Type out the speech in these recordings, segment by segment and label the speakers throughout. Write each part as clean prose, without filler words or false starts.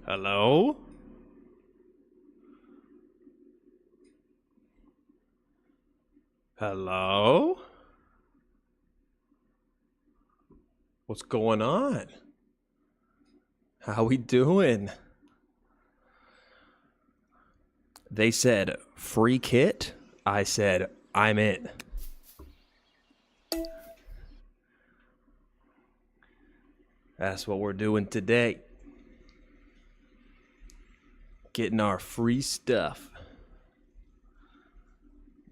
Speaker 1: Hello? Hello? What's going on? How we doing? They said, free kit? I said, I'm in. That's what we're doing today. Getting our free stuff.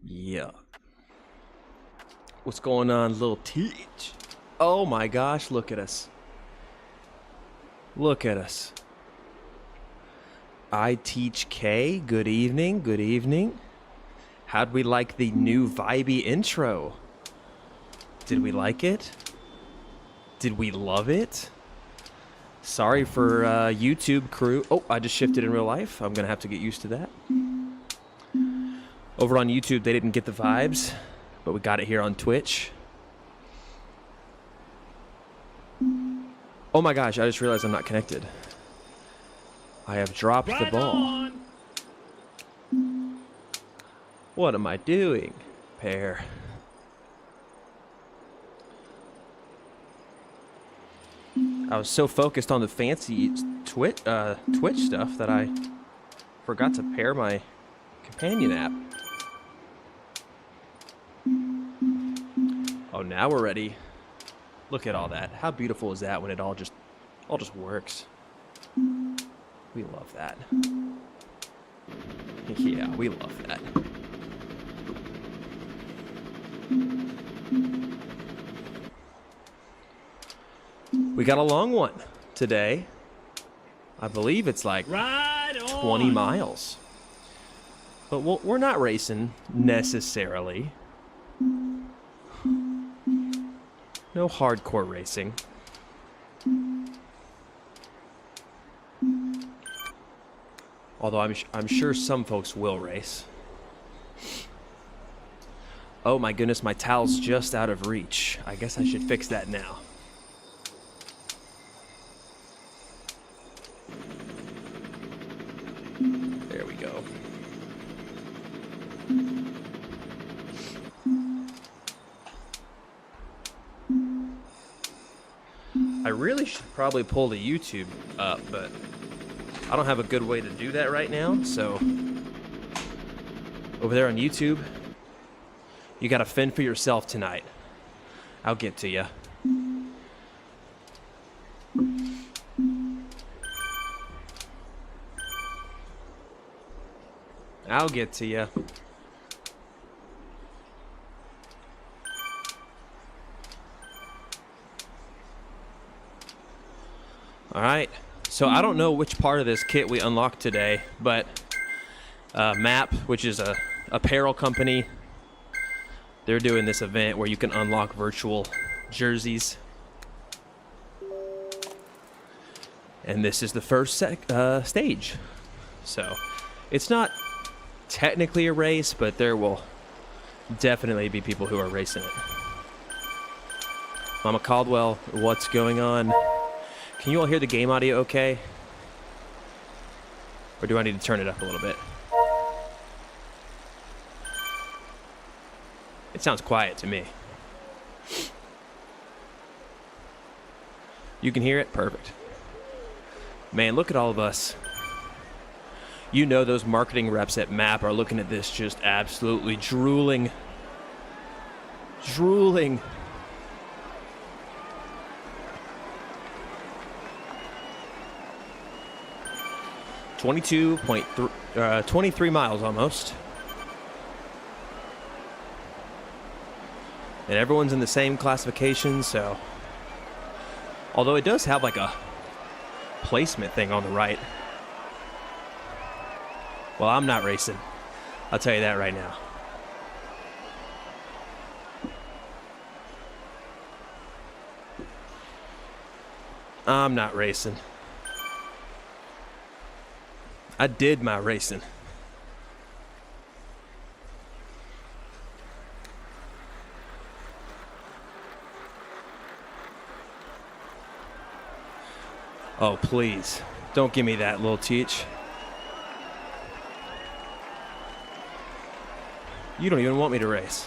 Speaker 1: Yeah. What's going on, little Teach? Oh my gosh, look at us. Look at us. I Teach K, good evening, good evening. How'd we like the new vibey intro? Did we like it? Did we love it? Sorry for YouTube crew. Oh, I just shifted in real life. I'm gonna have to get used to that. Over on YouTube, they didn't get the vibes, but we got it here on Twitch. Oh my gosh, I just realized I'm not connected. I have dropped the ball. What am I doing, pair? I was so focused on the fancy Twitch stuff that I forgot to pair my companion app. Oh, now we're ready. Look at all that. How beautiful is that when it all just works? We love that. Yeah, we love that. We got a long one today. I believe it's like 20 miles. But we're not racing necessarily. No hardcore racing. Although I'm sure some folks will race. Oh my goodness, my towel's just out of reach. I guess I should fix that now. There we go. I really should probably pull the YouTube up, but I don't have a good way to do that right now, so over there on YouTube, you gotta fend for yourself tonight. I'll get to you. I'll get to you. All right. So I don't know which part of this kit we unlocked today, but MAAP, which is a apparel company, they're doing this event where you can unlock virtual jerseys. And this is the first stage. So it's not technically a race, but there will definitely be people who are racing it. Mama Caldwell, what's going on? Can you all hear the game audio okay? Or do I need to turn it up a little bit? It sounds quiet to me. You can hear it? Perfect. Man, look at all of us. You know those marketing reps at MAAP are looking at this just absolutely drooling. Drooling. .3 23 miles almost. And everyone's in the same classification, so although it does have like a placement thing on the right. Well, I'm not racing. I'll tell you that right now. I'm not racing. I did my racing. Oh, please. Don't give me that, little teach. You don't even want me to race.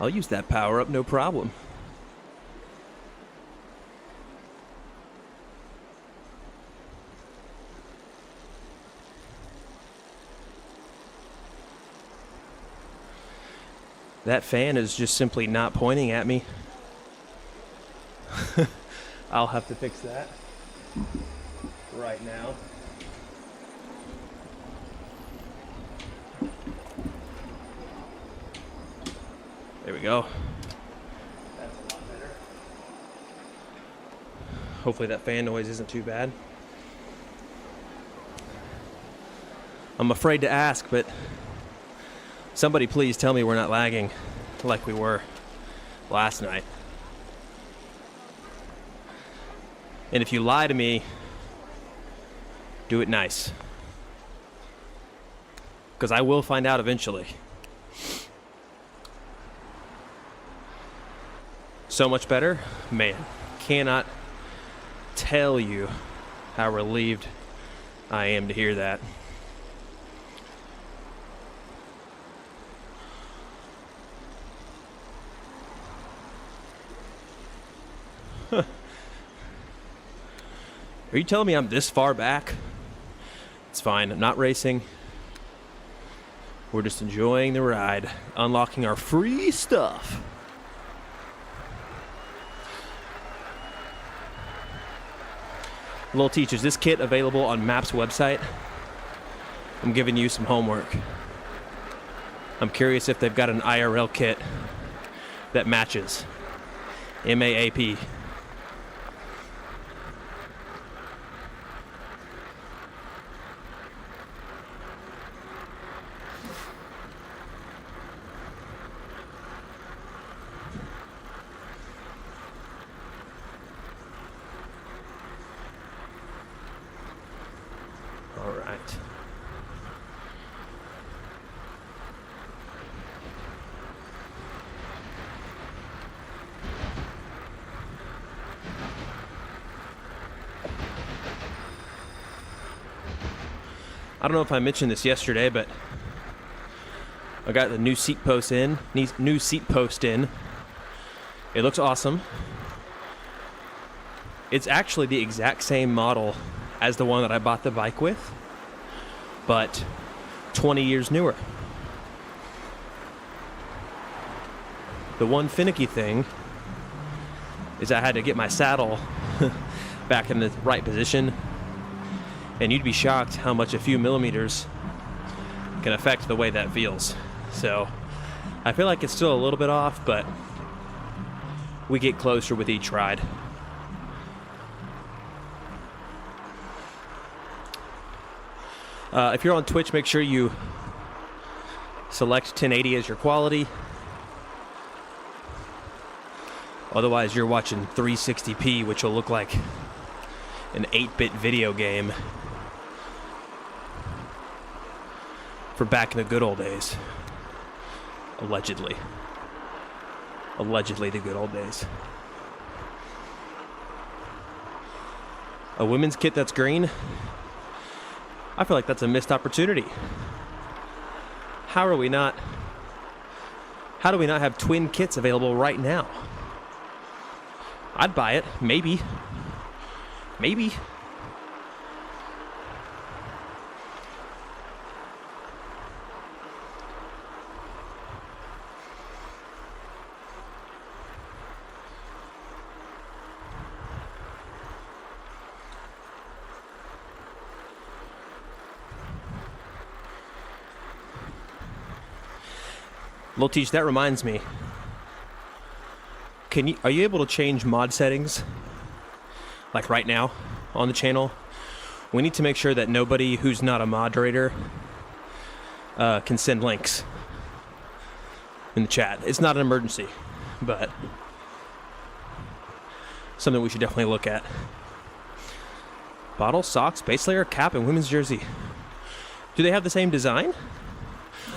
Speaker 1: I'll use that power up, no problem. That fan is just simply not pointing at me. I'll have to fix that right now. There we go. That's a lot better. Hopefully that fan noise isn't too bad. I'm afraid to ask, but somebody please tell me we're not lagging like we were last night. And if you lie to me, do it nice. Because I will find out eventually. So much better? Man, cannot tell you how relieved I am to hear that. Are you telling me I'm this far back? It's fine. I'm not racing. We're just enjoying the ride, unlocking our free stuff. Little teach, is this kit available on MAAP's website? I'm giving you some homework. I'm curious if they've got an IRL kit that matches. MAAP. All right. I don't know if I mentioned this yesterday, but I got the new seat post in. New seat post in. It looks awesome. It's actually the exact same model as the one that I bought the bike with, but 20 years newer. The one finicky thing is I had to get my saddle back in the right position, and you'd be shocked how much a few millimeters can affect the way that feels. So I feel like it's still a little bit off, but we get closer with each ride. If you're on Twitch, make sure you select 1080 as your quality. Otherwise, you're watching 360p, which will look like an 8-bit video game for back in the good old days. Allegedly. Allegedly the good old days. A women's kit that's green? I feel like that's a missed opportunity. How do we not have twin kits available right now? I'd buy it, maybe. Maybe. Little Teach, that reminds me. Are you able to change mod settings? Like right now on the channel? We need to make sure that nobody who's not a moderator can send links in the chat. It's not an emergency, but something we should definitely look at. Bottle, socks, base layer, cap, and women's jersey. Do they have the same design?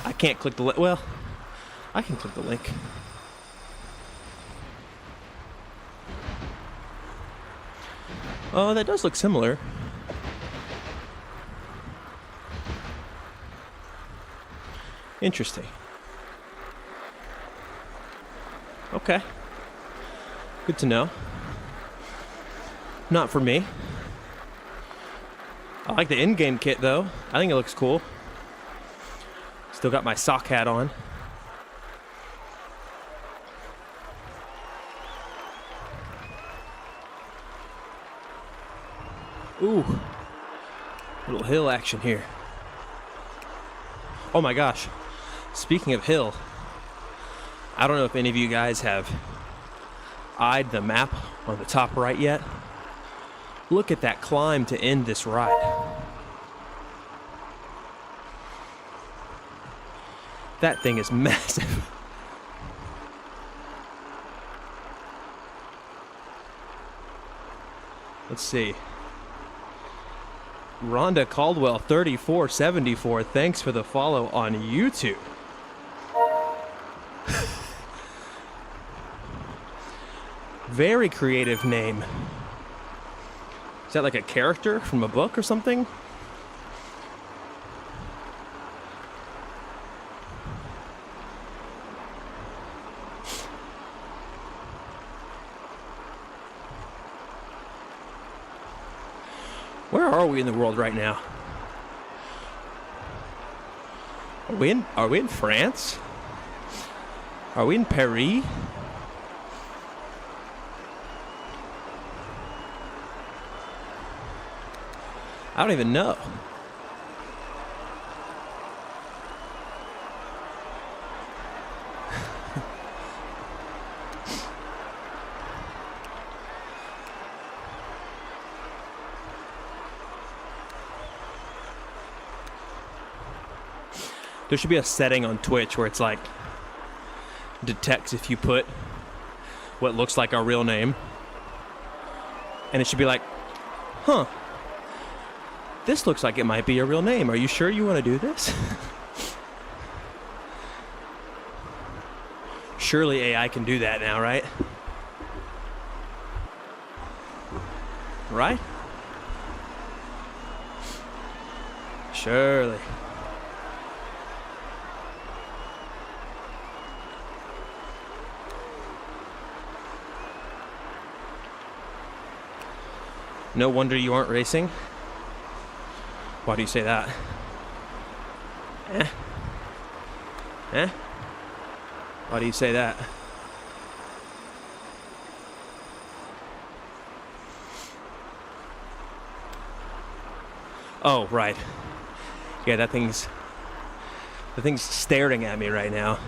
Speaker 1: I can't click the link. Well, I can click the link. Oh, that does look similar. Interesting. Okay. Good to know. Not for me. I like the in-game kit, though. I think it looks cool. Still got my sock hat on. Ooh. Little hill action here. Oh my gosh. Speaking of hill, I don't know if any of you guys have eyed the map on the top right yet. Look at that climb to end this ride. That thing is massive. Let's see. Rhonda Caldwell 3474, thanks for the follow on YouTube. Very creative name. Is that like a character from a book or something? Where are we in the world right now? Are we in France? Are we in Paris? I don't even know. There should be a setting on Twitch where it's like detects if you put what looks like our real name. And it should be like, huh, this looks like it might be your real name. Are you sure you want to do this? Surely AI can do that now, right? Right? Surely. No wonder you aren't racing. Why do you say that? Eh? Why do you say that? Oh, right. Yeah, the thing's staring at me right now.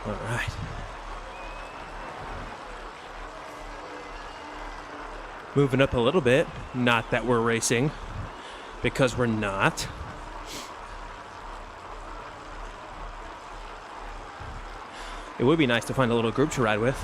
Speaker 1: All right. Moving up a little bit. Not that we're racing, because we're not. It would be nice to find a little group to ride with.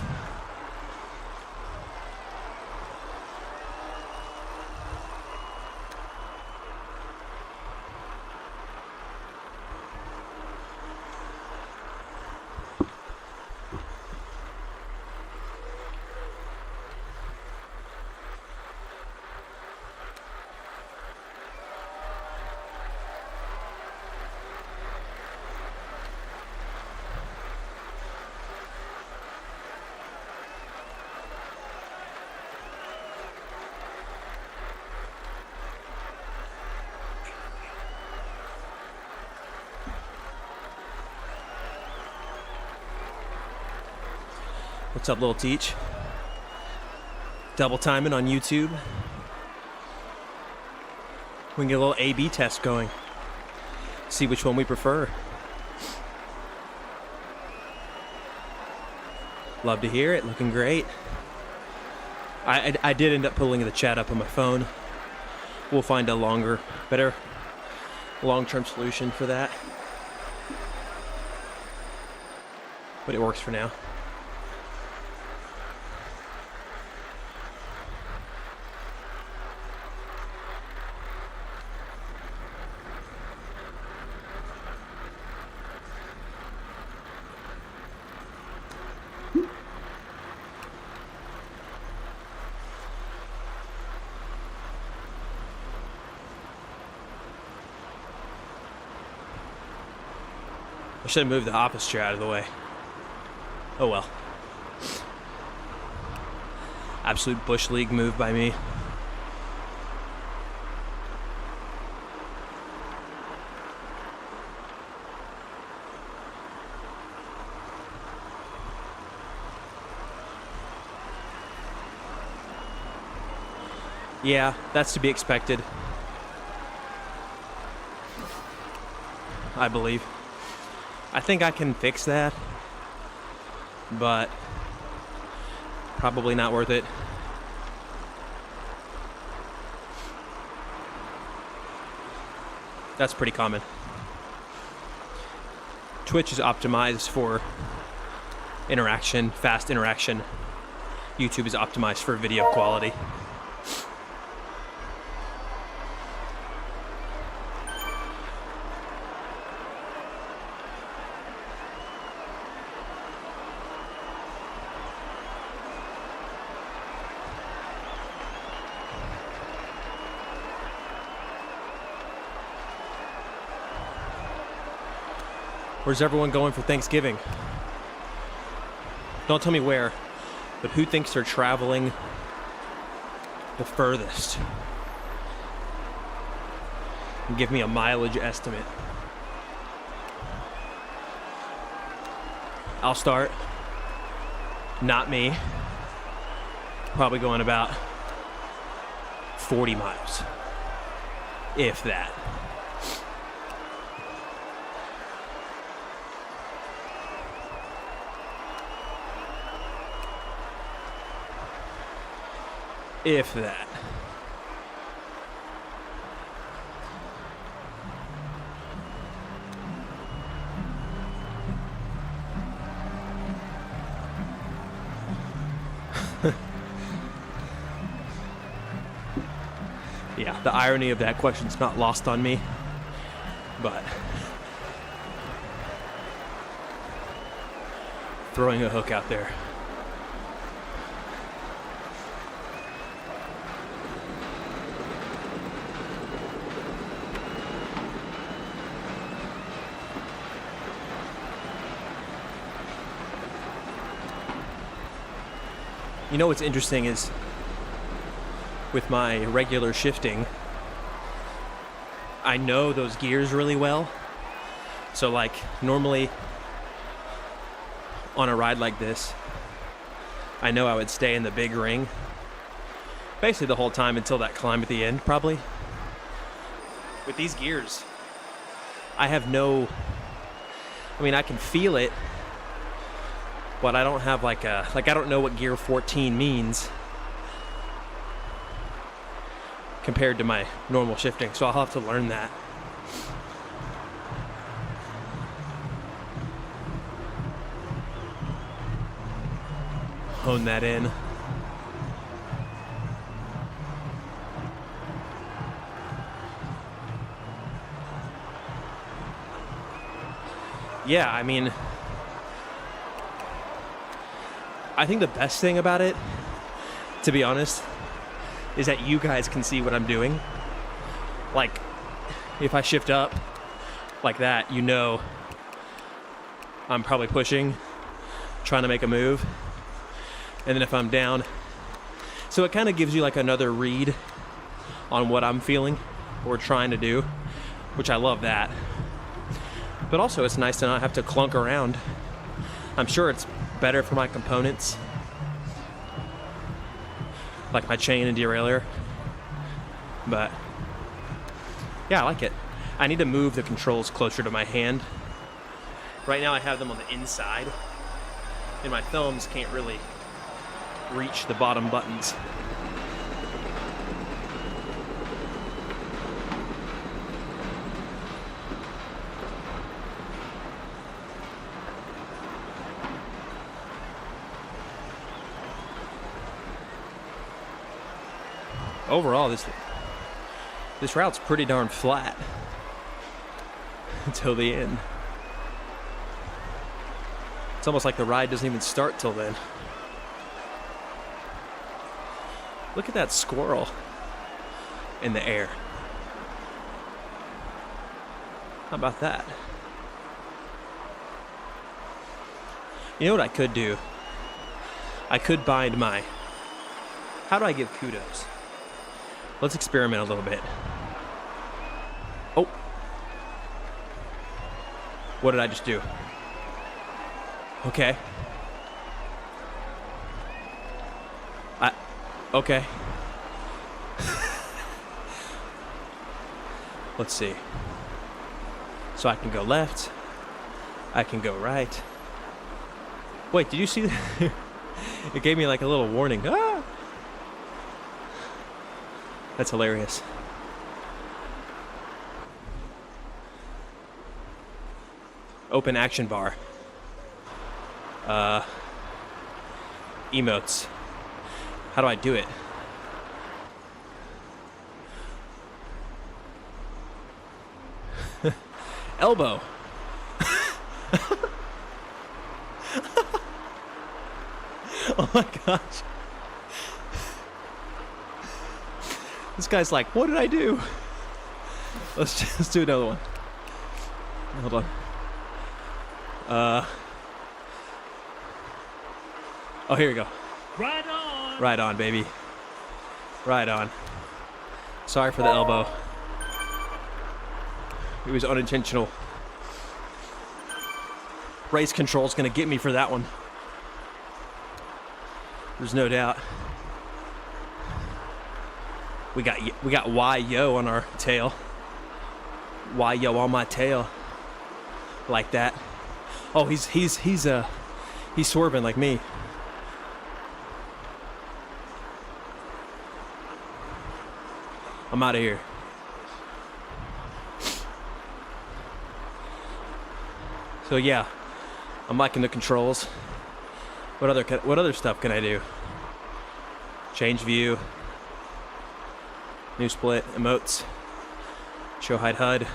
Speaker 1: What's up, Lil Teach? Double timing on YouTube. We can get a little A/B test going. See which one we prefer. Love to hear it. Looking great. I did end up pulling the chat up on my phone. We'll find a better long-term solution for that. But it works for now. I should have moved the office chair out of the way. Oh well. Absolute Bush League move by me. Yeah, that's to be expected. I believe. I think I can fix that, but probably not worth it. That's pretty common. Twitch is optimized for interaction, fast interaction. YouTube is optimized for video quality. Where's everyone going for Thanksgiving? Don't tell me where, but who thinks they're traveling the furthest? And give me a mileage estimate. I'll start. Not me. Probably going about 40 miles. If that. If that. Yeah, the irony of that question's not lost on me, but throwing a hook out there. You know what's interesting is with my regular shifting, I know those gears really well. So like normally on a ride like this, I know I would stay in the big ring basically the whole time until that climb at the end probably. With these gears, I can feel it, but I don't have I don't know what gear 14 means compared to my normal shifting, so I'll have to learn that. Hone that in. Yeah, I mean, I think the best thing about it, to be honest, is that you guys can see what I'm doing. Like, if I shift up like that, you know I'm probably pushing, trying to make a move. And then if I'm down, so it kind of gives you like another read on what I'm feeling or trying to do, which I love that. But also it's nice to not have to clunk around. I'm sure it's better for my components, like my chain and derailleur. But yeah, I like it. I need to move the controls closer to my hand. Right now I have them on the inside, and my thumbs can't really reach the bottom buttons. Overall, this route's pretty darn flat until the end. It's almost like the ride doesn't even start till then. Look at that squirrel in the air. How about that? You know what I could do? I could bind my... How do I give kudos? Let's experiment a little bit. Oh. What did I just do? Okay. Okay. Let's see. So I can go left. I can go right. Wait, did you see that? It gave me like a little warning. Ah! That's hilarious. Open action bar. Emotes. How do I do it? Elbow. Oh my gosh. This guy's like, what did I do? Let's do another one. Hold on. Oh, here we go.
Speaker 2: Right on.
Speaker 1: Right on, baby. Right on. Sorry for the elbow. It was unintentional. Race control's gonna get me for that one. There's no doubt. We got Y-Yo on our tail. Y-Yo on my tail. Like that. Oh, he's swerving like me. I'm out of here. So yeah, I'm liking the controls. What other stuff can I do? Change view. New split, emotes. Show hide HUD.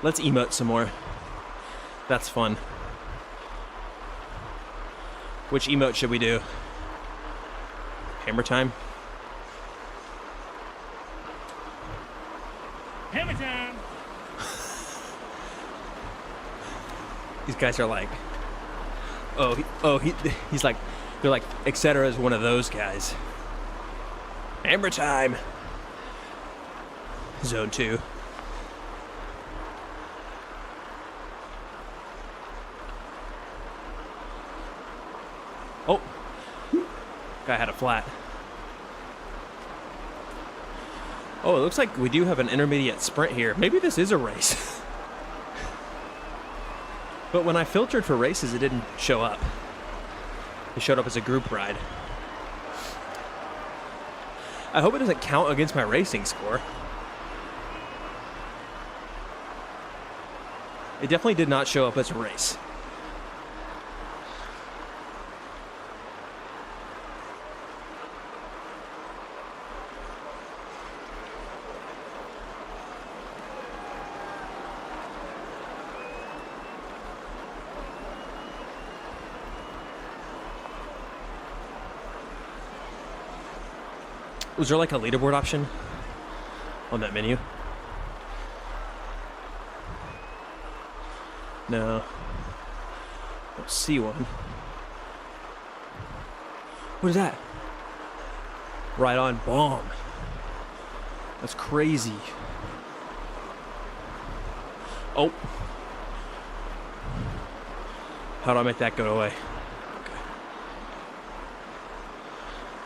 Speaker 1: Let's emote some more. That's fun. Which emote should we do? Hammer time?
Speaker 2: Hammer time.
Speaker 1: These guys are like, he's like, they're like, etc. is one of those guys. Hammer time. Zone 2. Oh, guy had a flat. Oh, it looks like we do have an intermediate sprint here. Maybe this is a race. But when I filtered for races, it didn't show up. It showed up as a group ride. I hope it doesn't count against my racing score. It definitely did not show up as a race. Was there like a leaderboard option on that menu? No. Don't see one. What is that? Right on bomb. That's crazy. Oh. How do I make that go away? Okay.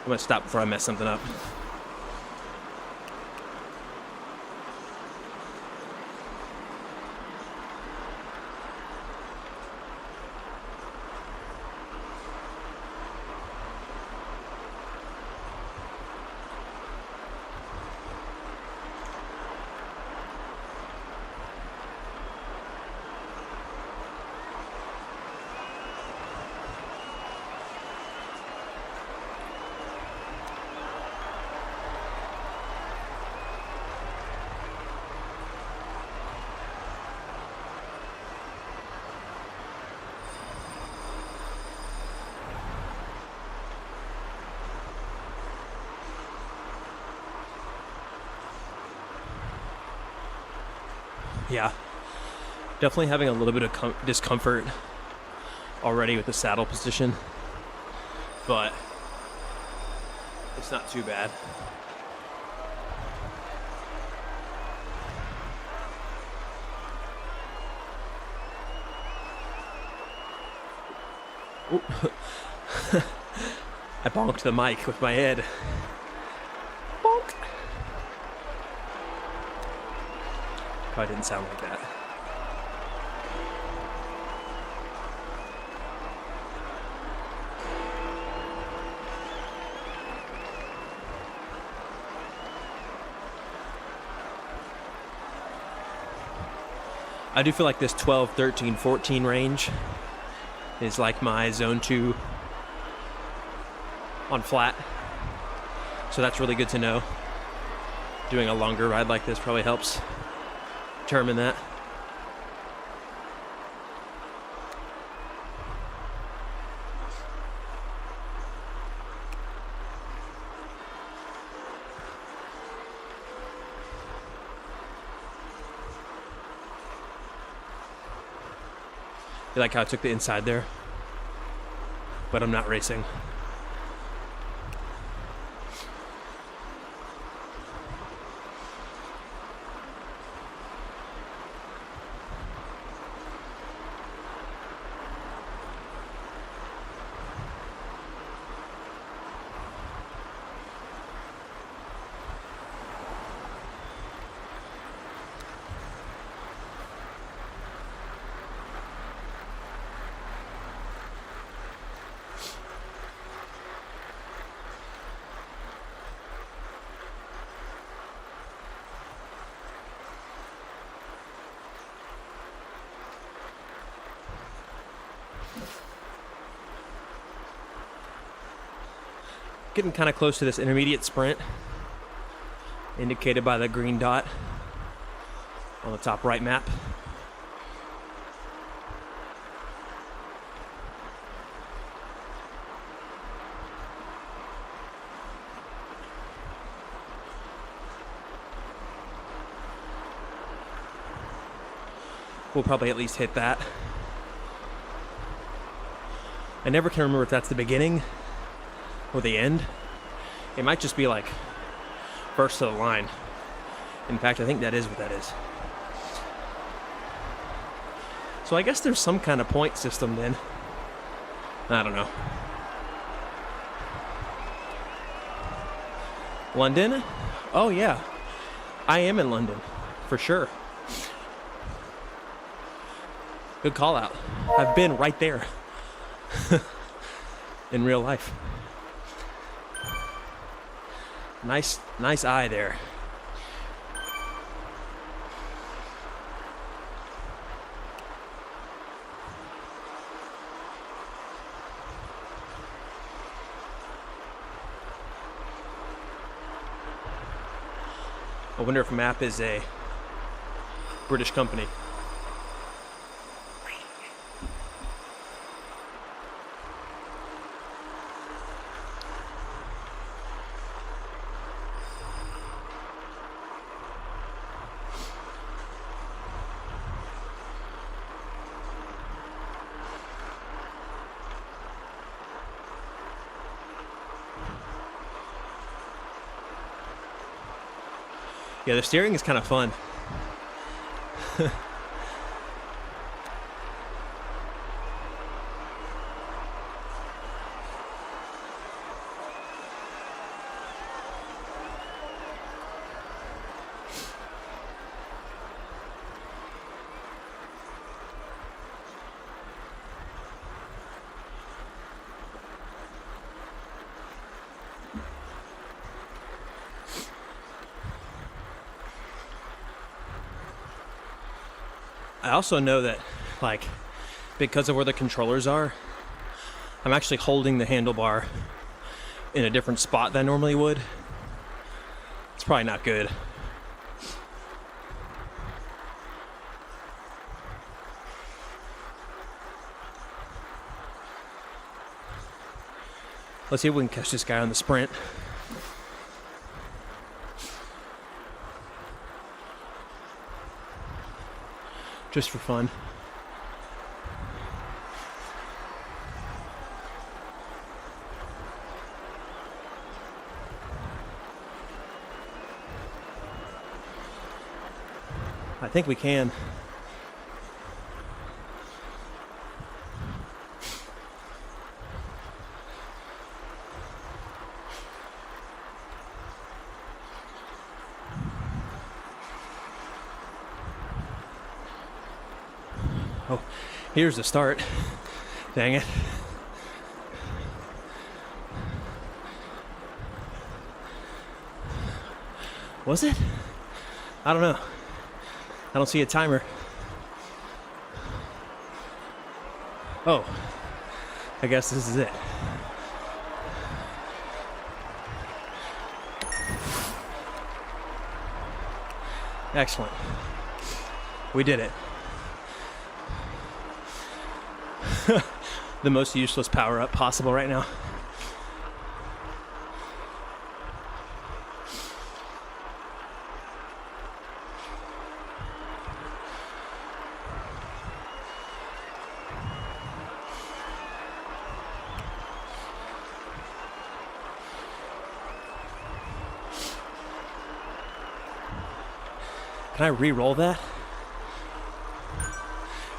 Speaker 1: I'm gonna stop before I mess something up. Yeah, definitely having a little bit of discomfort already with the saddle position, but it's not too bad. I bonked the mic with my head. Bonk. Probably didn't sound like that. I do feel like this 12, 13, 14 range is like my zone 2 on flat. So that's really good to know. Doing a longer ride like this probably helps determine that. You like how I took the inside there? But I'm not racing. Getting kind of close to this intermediate sprint, indicated by the green dot on the top right map. We'll probably at least hit that. I never can remember if that's the beginning or the end. It might just be like first to the line. In fact, I think that is what that is. So I guess there's some kind of point system then. I don't know. London? Oh yeah. I am in London, for sure. Good call out. I've been right there. In real life. Nice eye there. I wonder if MAAP is a British company. Yeah, the steering is kind of fun. I also know that, like, because of where the controllers are, I'm actually holding the handlebar in a different spot than I normally would. It's probably not good. Let's see if we can catch this guy on the sprint. just for fun. I think we can. Oh, here's the start. Dang it. Was it? I don't know. I don't see a timer. Oh, I guess this is it. Excellent. We did it. The most useless power-up possible right now. Can I re-roll that?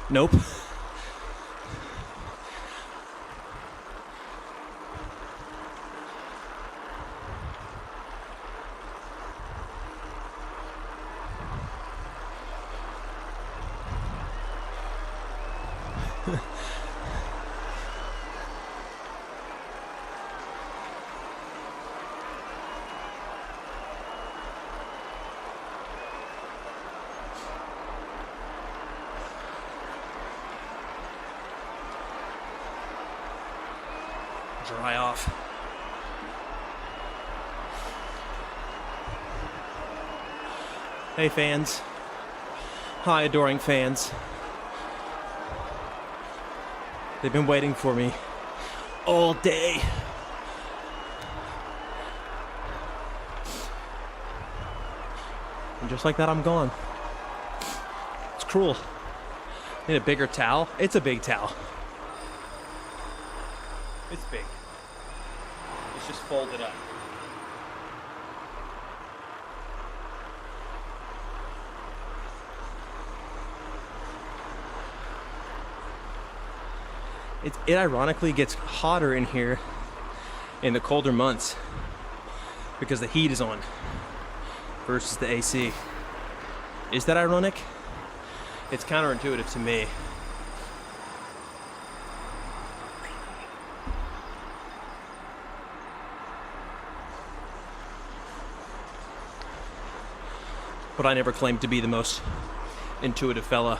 Speaker 1: Nope. Dry off. Hey fans. Hi adoring fans. They've been waiting for me all day. And just like that, I'm gone. It's cruel. Need a bigger towel? It's a big towel. It's big. It's just folded up. It ironically gets hotter in here in the colder months because the heat is on versus the AC. Is that ironic? It's counterintuitive to me. But I never claimed to be the most intuitive fella.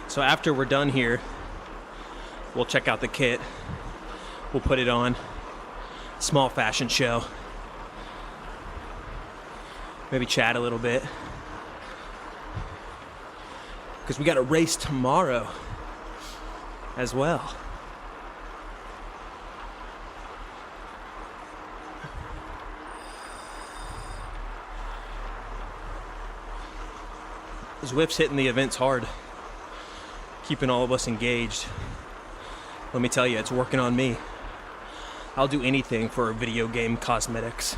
Speaker 1: So after we're done here, we'll check out the kit. We'll put it on. Small fashion show. Maybe chat a little bit. Because we got a race tomorrow as well. Zwift's hitting the events hard, keeping all of us engaged. Let me tell you, it's working on me. I'll do anything for video game cosmetics.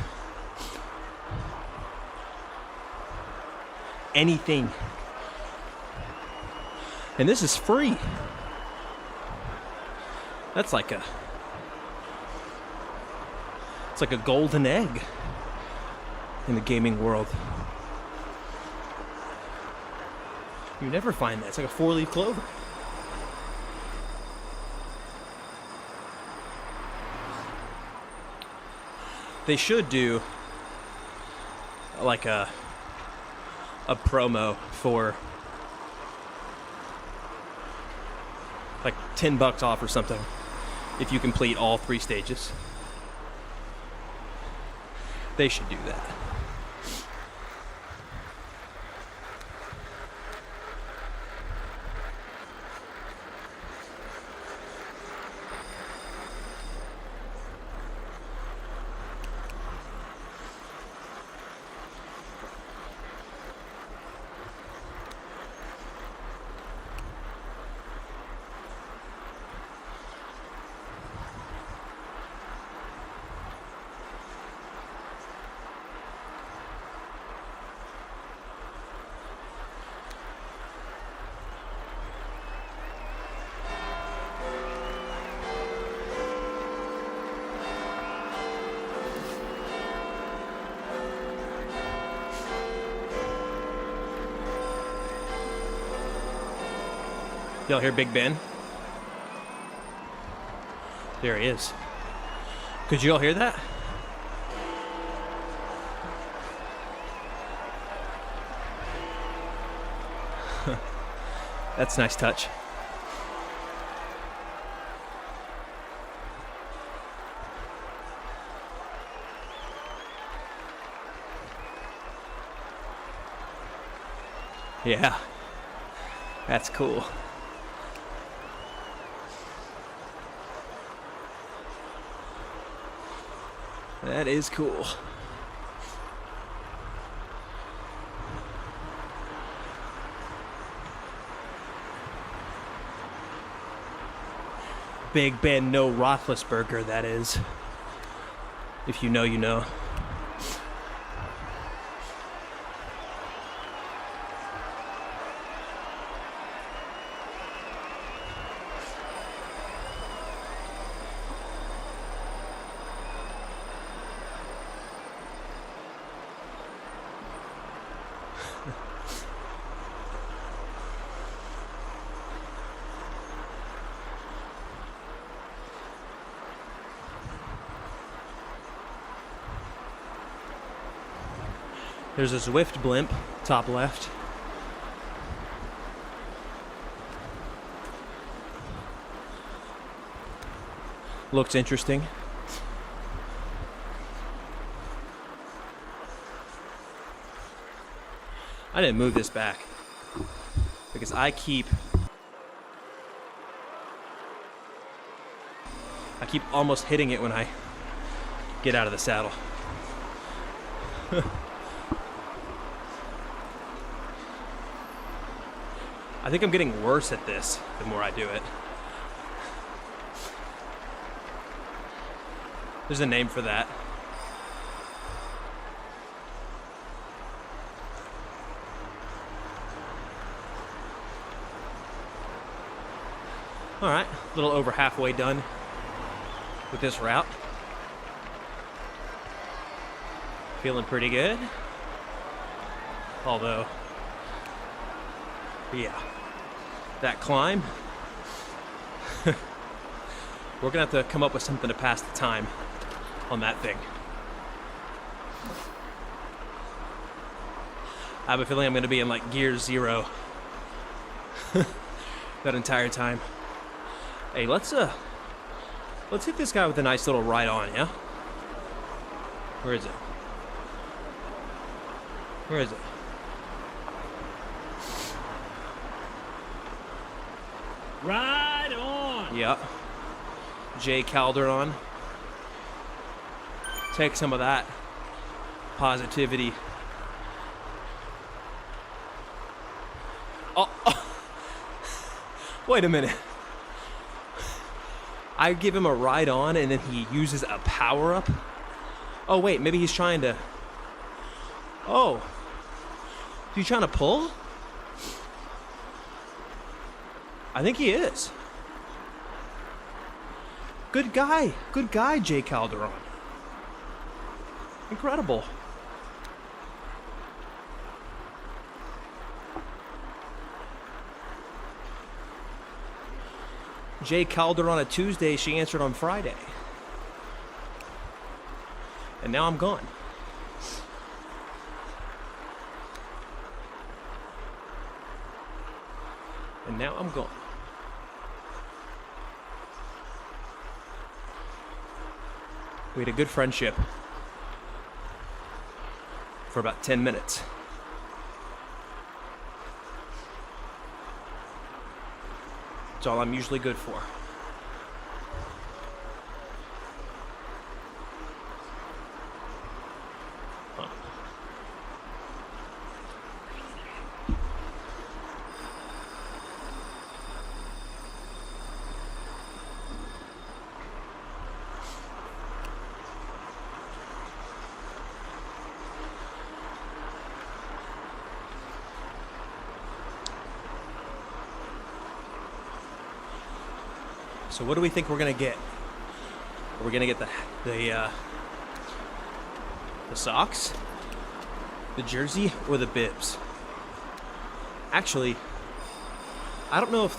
Speaker 1: Anything. And this is free. That's like a... It's like a golden egg in the gaming world. You never find that. It's like a 4-leaf clover. They should do like a promo for Like $10 off or something if you complete all 3 stages. They should do that. Y'all hear Big Ben? There he is. Could you all hear that? That's a nice touch. Yeah, that's cool. That is cool. Big Ben, no Roethlisberger, that is. If you know, you know. There's a Zwift blimp, top left. Looks interesting. I didn't move this back because I keep almost hitting it when I get out of the saddle. I think I'm getting worse at this the more I do it. There's a name for that. All right, a little over halfway done with this route. Feeling pretty good. Although, yeah, that climb, we're gonna have to come up with something to pass the time on that thing. I have a feeling I'm gonna be in like gear 0 that entire time. Hey, let's hit this guy with a nice little ride on, yeah? Where is it? Where is it?
Speaker 2: Ride on.
Speaker 1: Yeah. Jay Calderon. Take some of that positivity. Oh. Wait a minute. I give him a ride on and then he uses a power up? Oh wait, maybe he's trying to... Oh. Is he trying to pull? I think he is. Good guy, Jay Calderon. Incredible. Jay Calderon a Tuesday, she answered on Friday. And now I'm gone. And now I'm gone. We had a good friendship for about 10 minutes. That's all I'm usually good for. Huh. So what do we think we're gonna get? Are we gonna get the socks, the jersey, or the bibs? Actually, I don't know if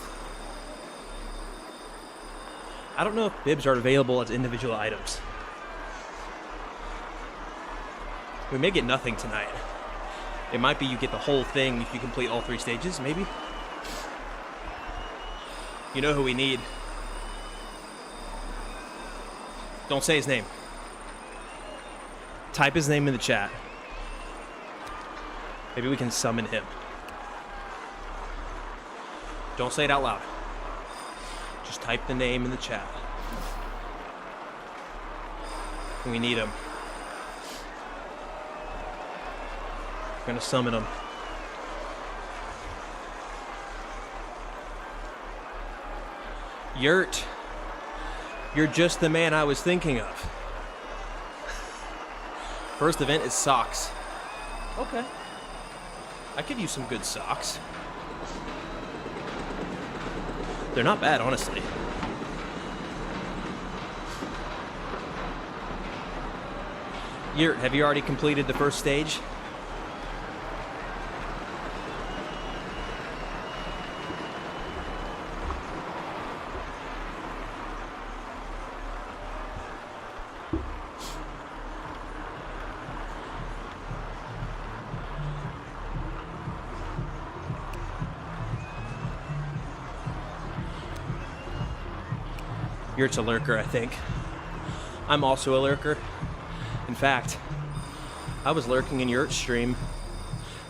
Speaker 1: bibs are available as individual items. We may get nothing tonight. It might be you get the whole thing if you complete all 3 stages, maybe. You know who we need. Don't say his name. Type his name in the chat. Maybe we can summon him. Don't say it out loud. Just type the name in the chat. We need him. We're gonna summon him. Yurt. You're just the man I was thinking of. First event is socks. Okay. I could use some good socks. They're not bad, honestly. Yurt, have you already completed the first stage? Yurt's a lurker, I think. I'm also a lurker. In fact, I was lurking in Yurt's stream.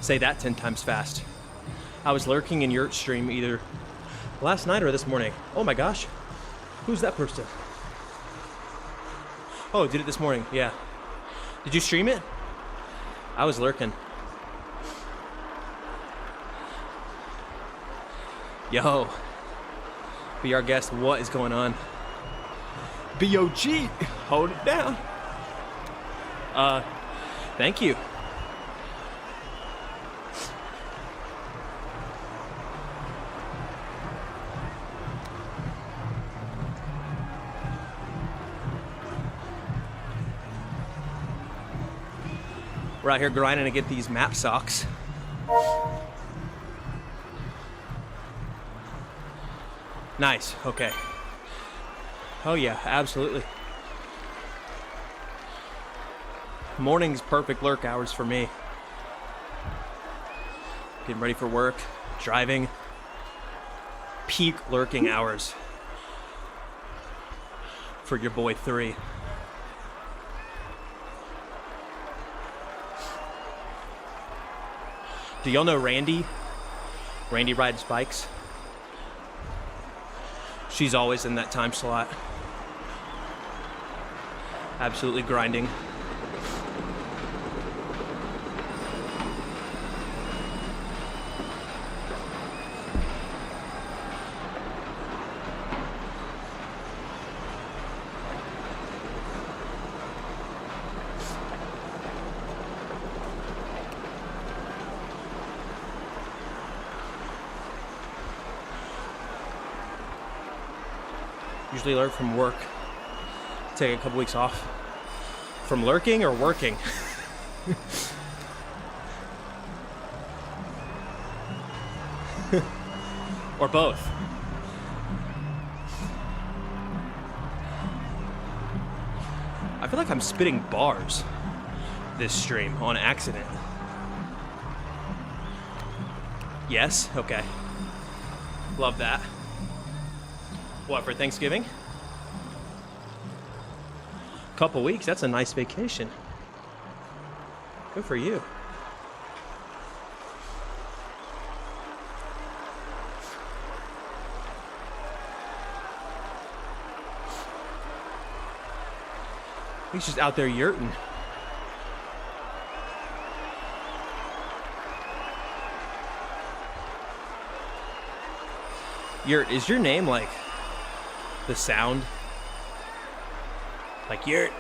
Speaker 1: Say that 10 times fast. I was lurking in Yurt's stream either last night or this morning. Oh my gosh. Who's that person? Oh, did it this morning. Yeah. Did you stream it? I was lurking. Yo. Be our guest. What is going on? BOG, hold it down. Thank you. We're out here grinding to get these MAAP socks. Nice, okay. Oh yeah, absolutely. Morning's perfect lurk hours for me. Getting ready for work, driving. Peak lurking hours for your boy 3. Do y'all know Randy? Randy rides bikes. She's always in that time slot. Absolutely grinding. Usually lurk from work. Take a couple weeks off. From lurking or working? Or both. I feel like I'm spitting bars this stream on accident. Yes? Okay. Love that. What, for Thanksgiving? Couple weeks, that's a nice vacation. Good for you. He's just out there yurting. Yurt, is your name like the sound? Like yurt?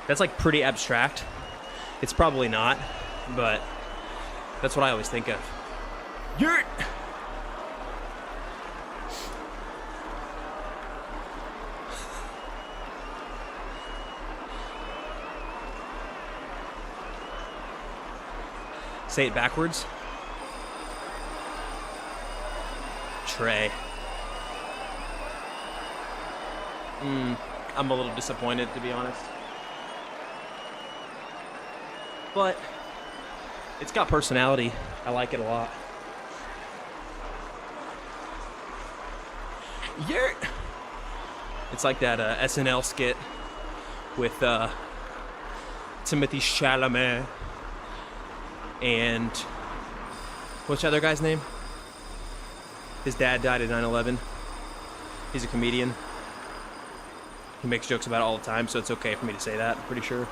Speaker 1: That's like pretty abstract. It's probably not, but that's what I always think of. Yurt! Say it backwards. Trey. I'm a little disappointed, to be honest. But it's got personality. I like it a lot. Yurt! It's like that SNL skit with Timothy Chalamet and what's the other guy's name? His dad died at 9/11. He's a comedian. He makes jokes about it all the time, so it's okay for me to say that, I'm pretty sure.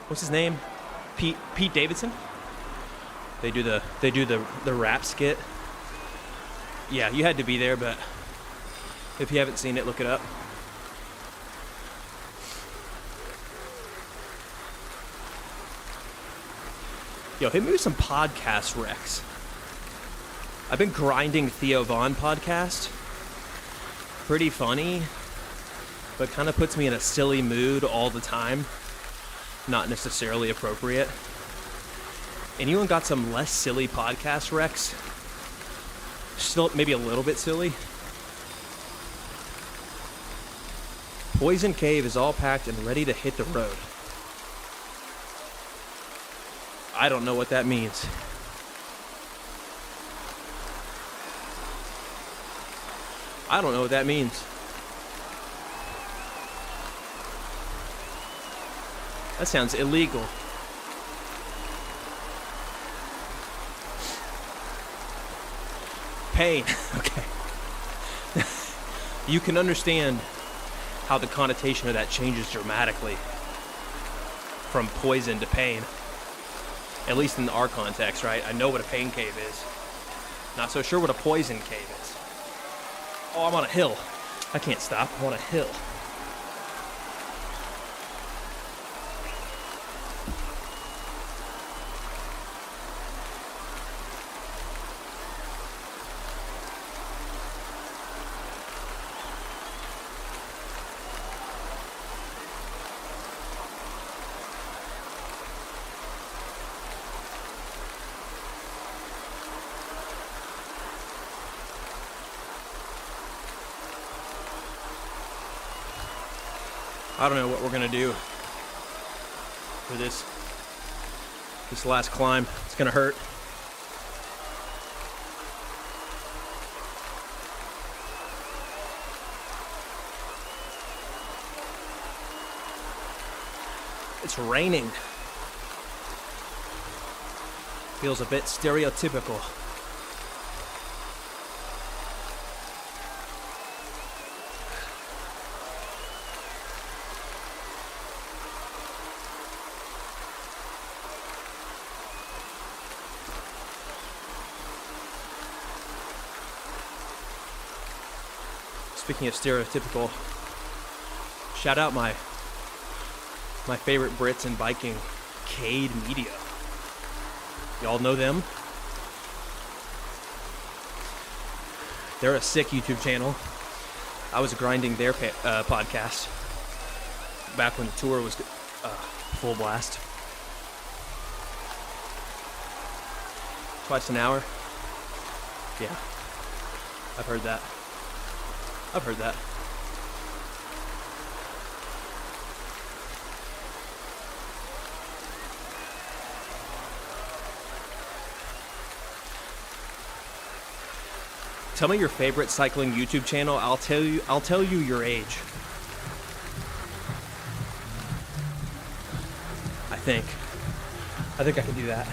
Speaker 1: What's his name? Pete Davidson? They do the rap skit. Yeah, you had to be there, but if you haven't seen it, look it up. Yo, hit me with some podcast recs. I've been grinding Theo Von podcast. Pretty funny, but kind of puts me in a silly mood all the time. Not necessarily appropriate. Anyone got some less silly podcast recs? Still maybe a little bit silly. Poison Cave is all packed and ready to hit the road. I don't know what that means. I don't know what that means. That sounds illegal. Pain. Okay. You can understand how the connotation of that changes dramatically from poison to pain. At least in our context, right? I know what a pain cave is. Not so sure what a poison cave is. Oh, I'm on a hill. I can't stop. I'm on a hill. I don't know what we're gonna do for this last climb. It's gonna hurt. It's raining. Feels a bit stereotypical. Speaking of stereotypical, shout out my favorite Brits in biking, Cade Media. Y'all know them? They're a sick YouTube channel. I was grinding their podcast back when the tour was full blast. Twice an hour. Yeah, I've heard that. I've heard that. Tell me your favorite cycling YouTube channel. I'll tell you your age. think. I think I can do that.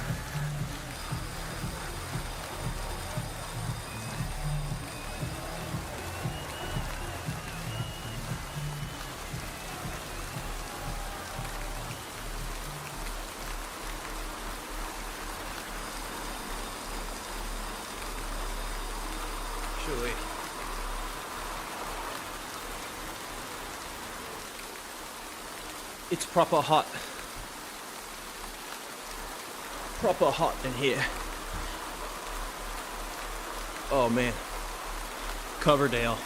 Speaker 1: Surely. It's proper hot. Proper hot in here. Oh man. Coverdale.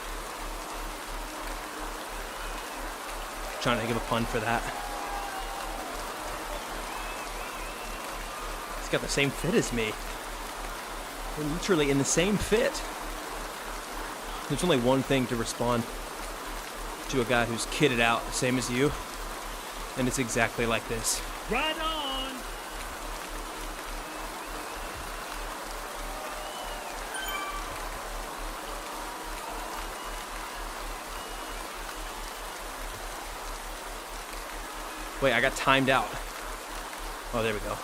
Speaker 1: Trying to think of a pun for that. It's got the same fit as me. We're literally in the same fit. There's only one thing to respond to a guy who's kitted out, same as you, and it's exactly like this.
Speaker 2: Right on.
Speaker 1: Wait, I got timed out. Oh, there we go.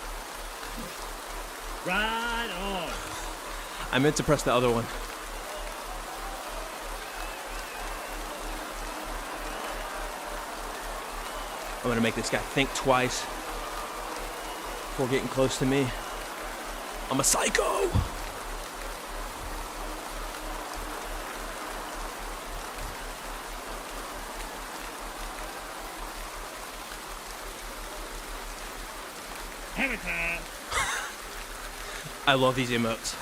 Speaker 2: Right on.
Speaker 1: I meant to press the other one. I'm gonna make this guy think twice before getting close to me. I'm a psycho!
Speaker 2: Hammer time.
Speaker 1: I love these emotes.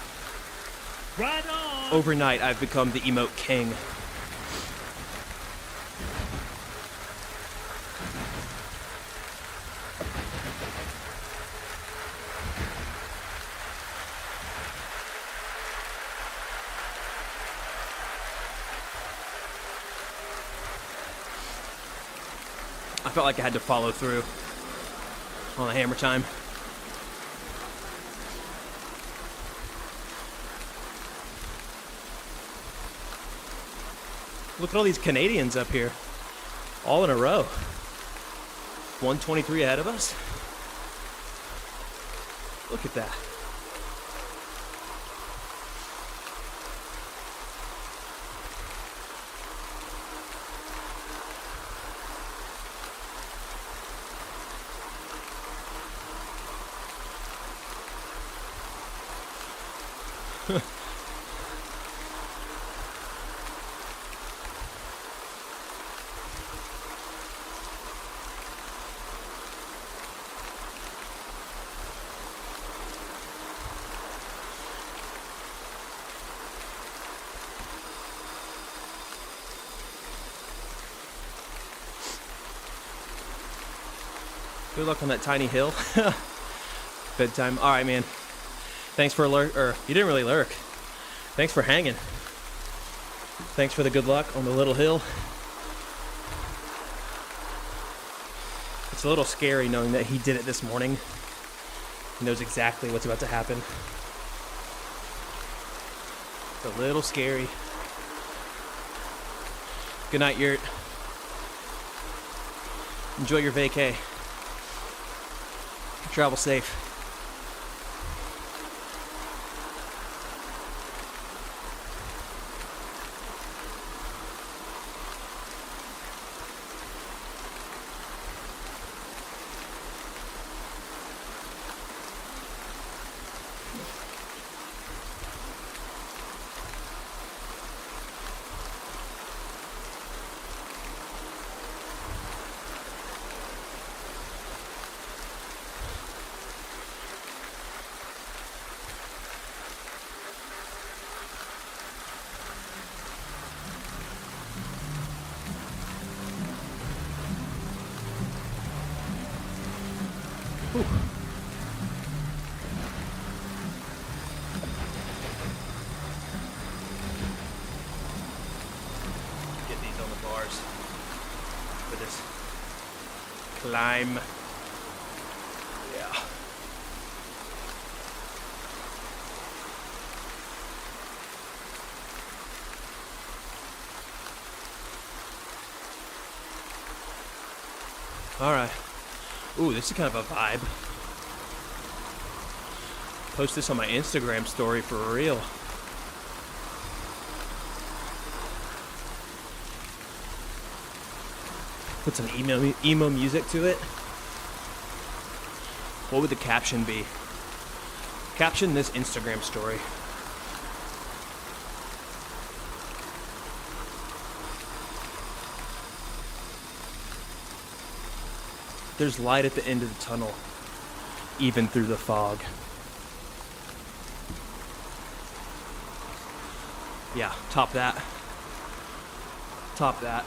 Speaker 2: Right on.
Speaker 1: Overnight, I've become the emote king. I felt like I had to follow through on the hammer time. Look at all these Canadians up here, all in a row. 123 ahead of us. Look at that. Good luck on that tiny hill. Bedtime. All right, man. Thanks for you didn't really lurk. Thanks for hanging. Thanks for the good luck on the little hill. It's a little scary knowing that he did it this morning. He knows exactly what's about to happen. It's a little scary. Good night, Yurt. Enjoy your vacay. Travel safe. Whew. Get these on the bars for this climb. Yeah. All right. Ooh, this is kind of a vibe. Post this on my Instagram story for real. Put some emo music to it. What would the caption be? Caption this Instagram story. There's light at the end of the tunnel, even through the fog. Yeah, top that. Top that.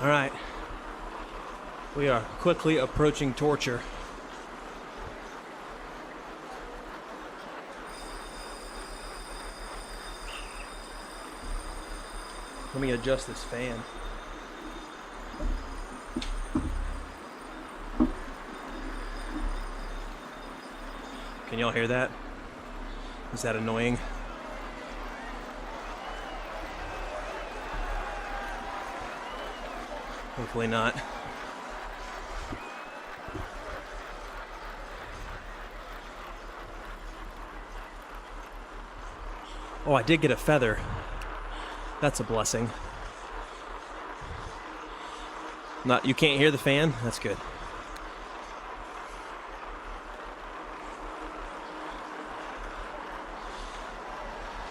Speaker 1: All right. We are quickly approaching torture. Let me adjust this fan. Can y'all hear that? Is that annoying? Hopefully not. Oh, I did get a feather. That's a blessing. You can't hear the fan? That's good.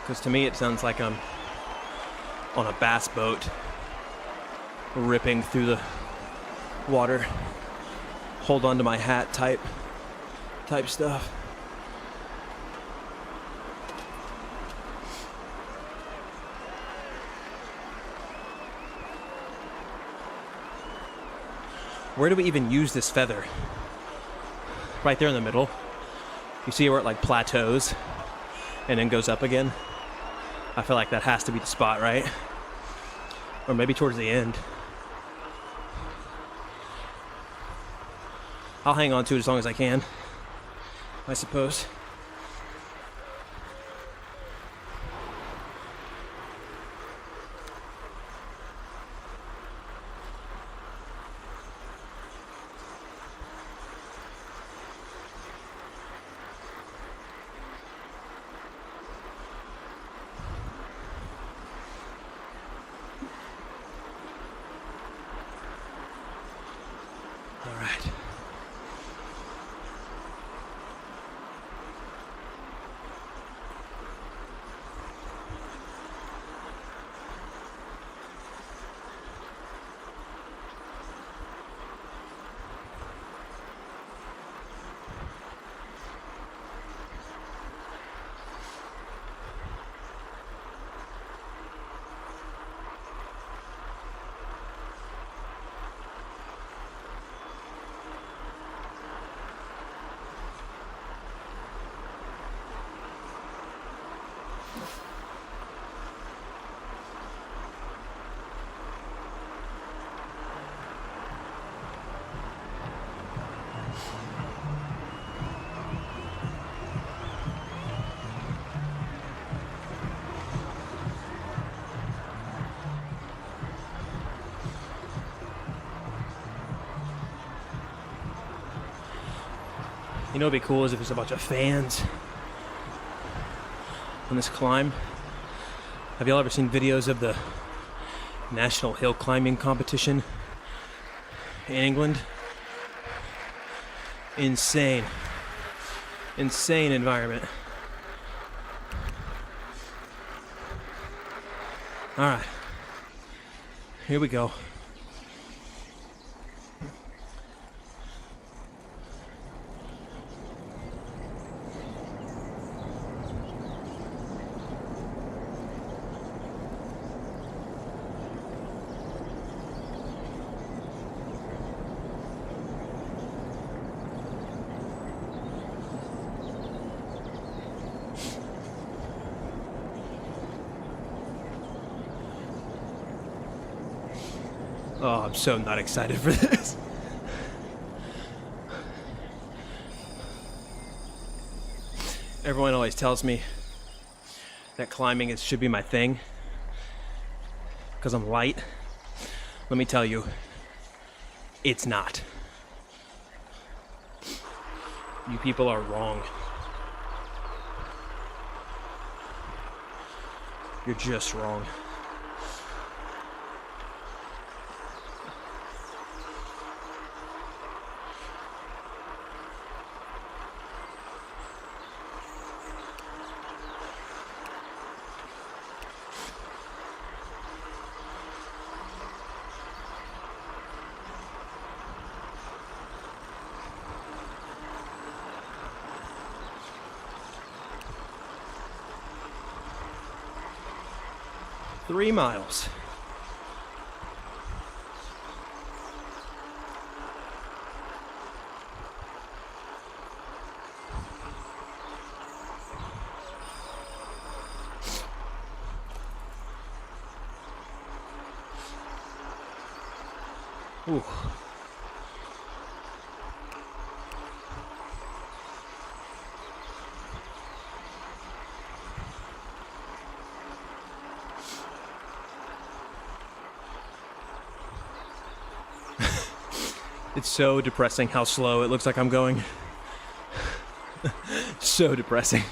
Speaker 1: Because to me it sounds like I'm on a bass boat ripping through the water. Hold on to my hat type stuff. Where do we even use this feather? Right there in the middle. You see where it like plateaus and then goes up again? I feel like that has to be the spot, right? Or maybe towards the end. I'll hang on to it as long as I can, I suppose. All right. You know what'd be cool is if there's a bunch of fans on this climb. Have y'all ever seen videos of the National Hill Climbing Competition in England? Insane. Insane environment. Alright. Here we go. Oh, I'm so not excited for this. Everyone always tells me that climbing should be my thing because I'm light. Let me tell you, it's not. You people are wrong. You're just wrong. Three miles. Ooh. It's so depressing how slow it looks like I'm going. So depressing.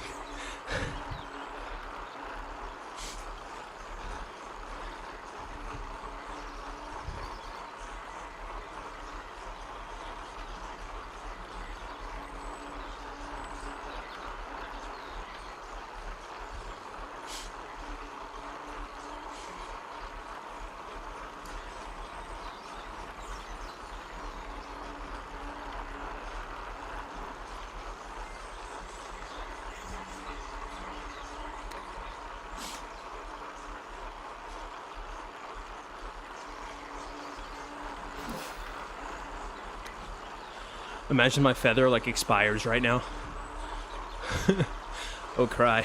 Speaker 1: Imagine my feather like expires right now. Oh, cry.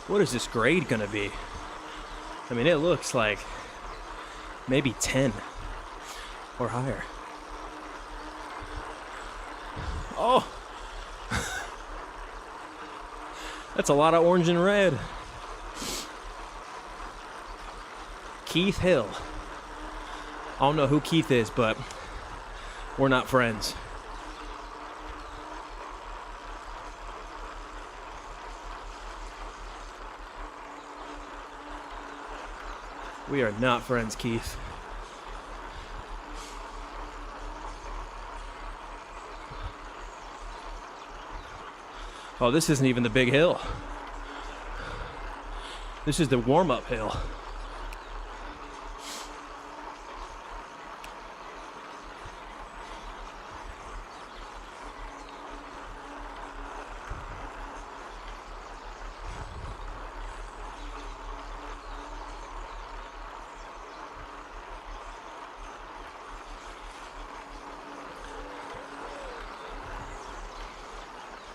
Speaker 1: What is this grade gonna be? I mean, it looks like maybe 10 or higher. Oh! That's a lot of orange and red. Keith Hill. I don't know who Keith is, but we're not friends. We are not friends, Keith. Oh, this isn't even the big hill. This is the warm-up hill.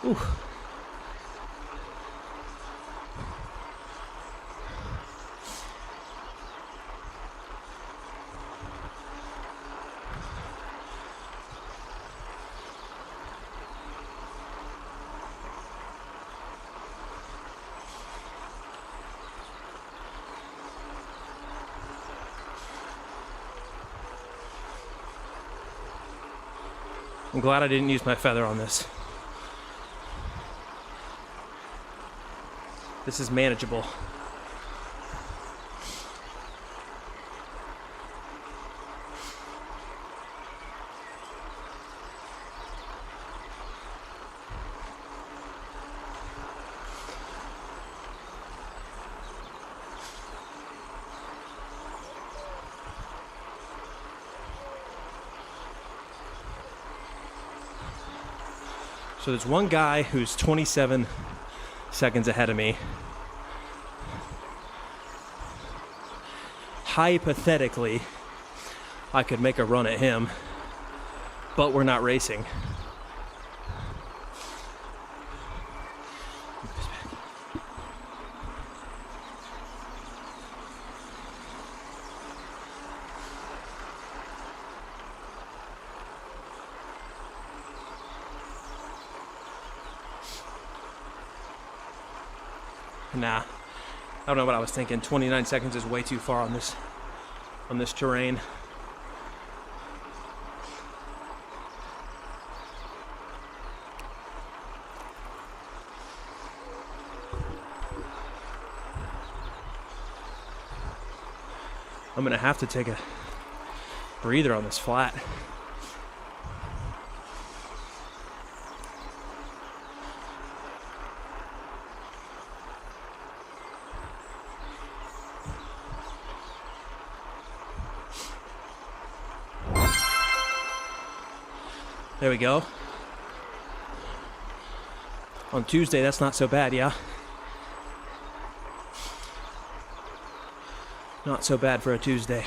Speaker 1: Ooh. I'm glad I didn't use my feather on this. This is manageable. So there's one guy who's 27 seconds ahead of me. Hypothetically, I could make a run at him, but we're not racing. Nah, I don't know what I was thinking. 29 seconds is way too far on this terrain. I'm gonna have to take a breather on this flat. There we go. On Tuesday, that's not so bad, yeah? Not so bad for a Tuesday.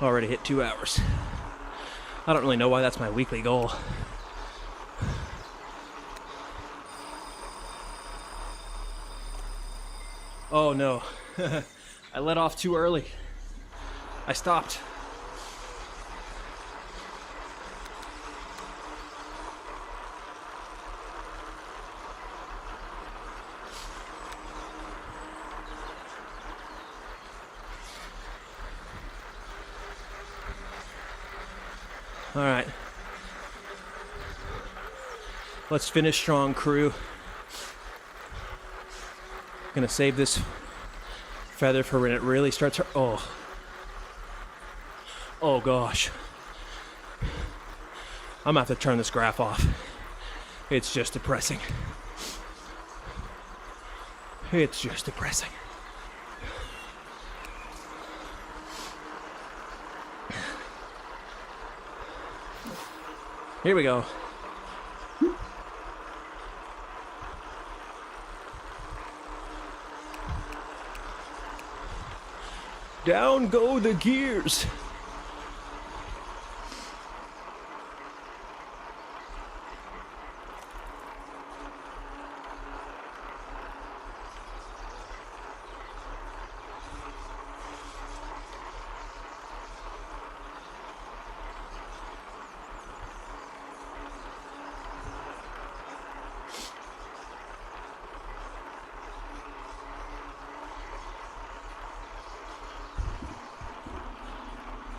Speaker 1: Already hit 2 hours. I don't really know why that's my weekly goal. Oh no. I let off too early. I stopped. All right. Let's finish strong, crew. Gonna save this feather for when it really starts. Oh gosh. I'm gonna have to turn this graph off. It's just depressing. It's just depressing. Here we go. Down go the gears.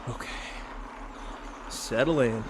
Speaker 1: Okay. Settle in.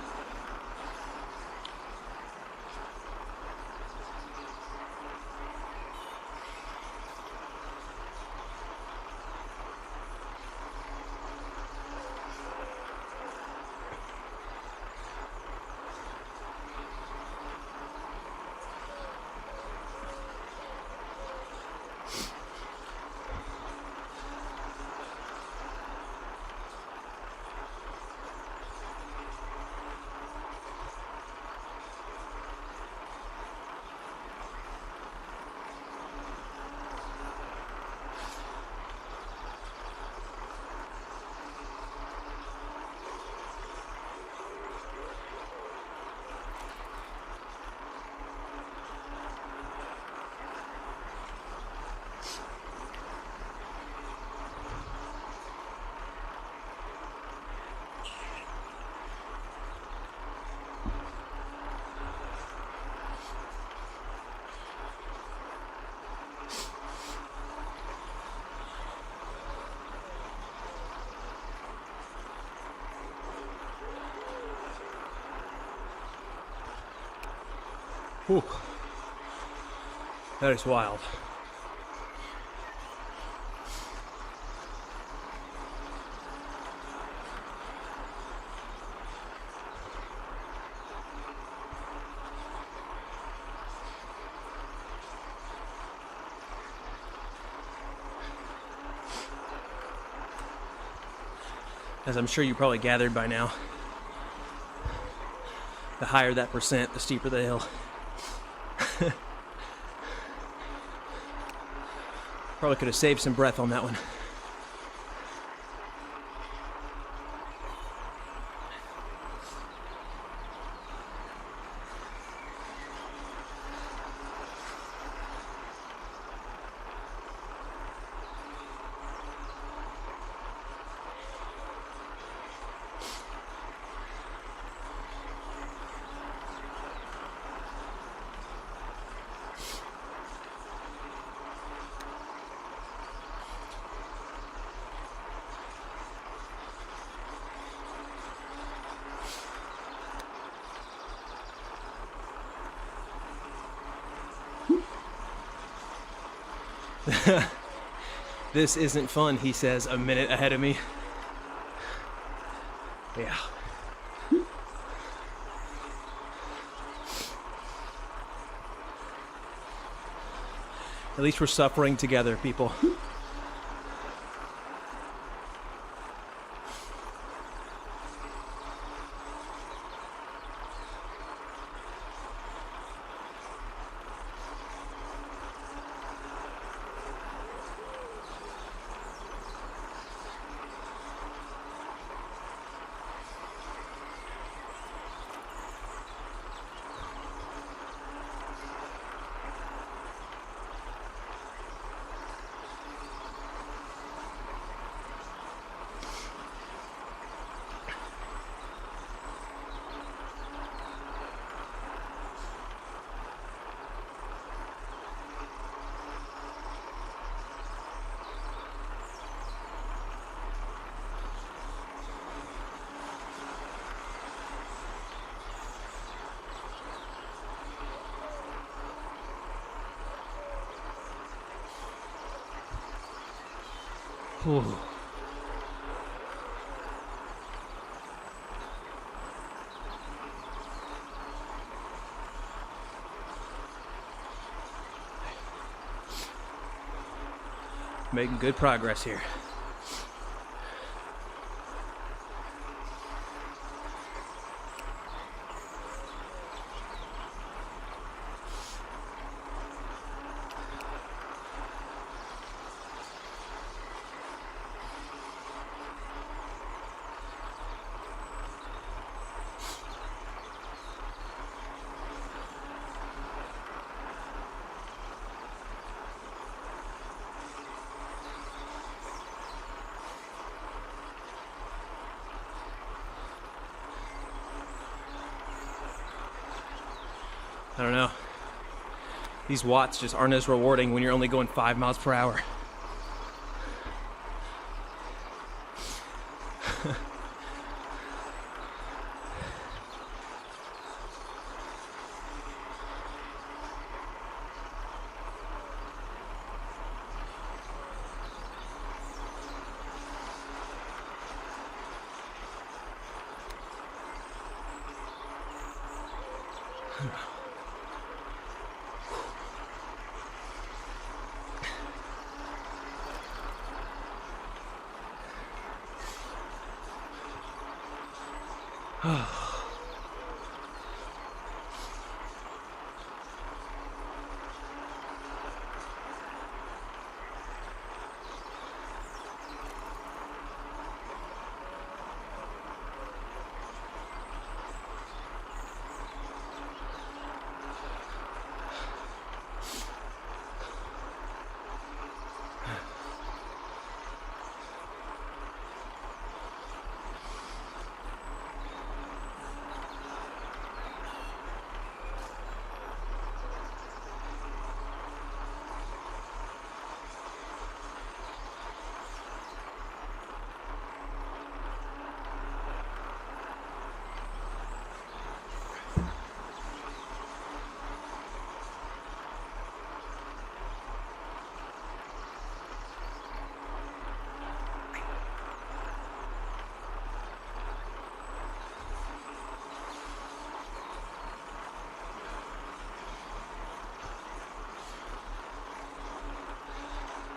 Speaker 1: Whew. That is wild. As I'm sure you probably gathered by now, the higher that percent, the steeper the hill. Probably could have saved some breath on that one. This isn't fun, he says a minute ahead of me. Yeah. At least we're suffering together, people. Whew. Making good progress here. I don't know. These watts just aren't as rewarding when you're only going 5 miles per hour.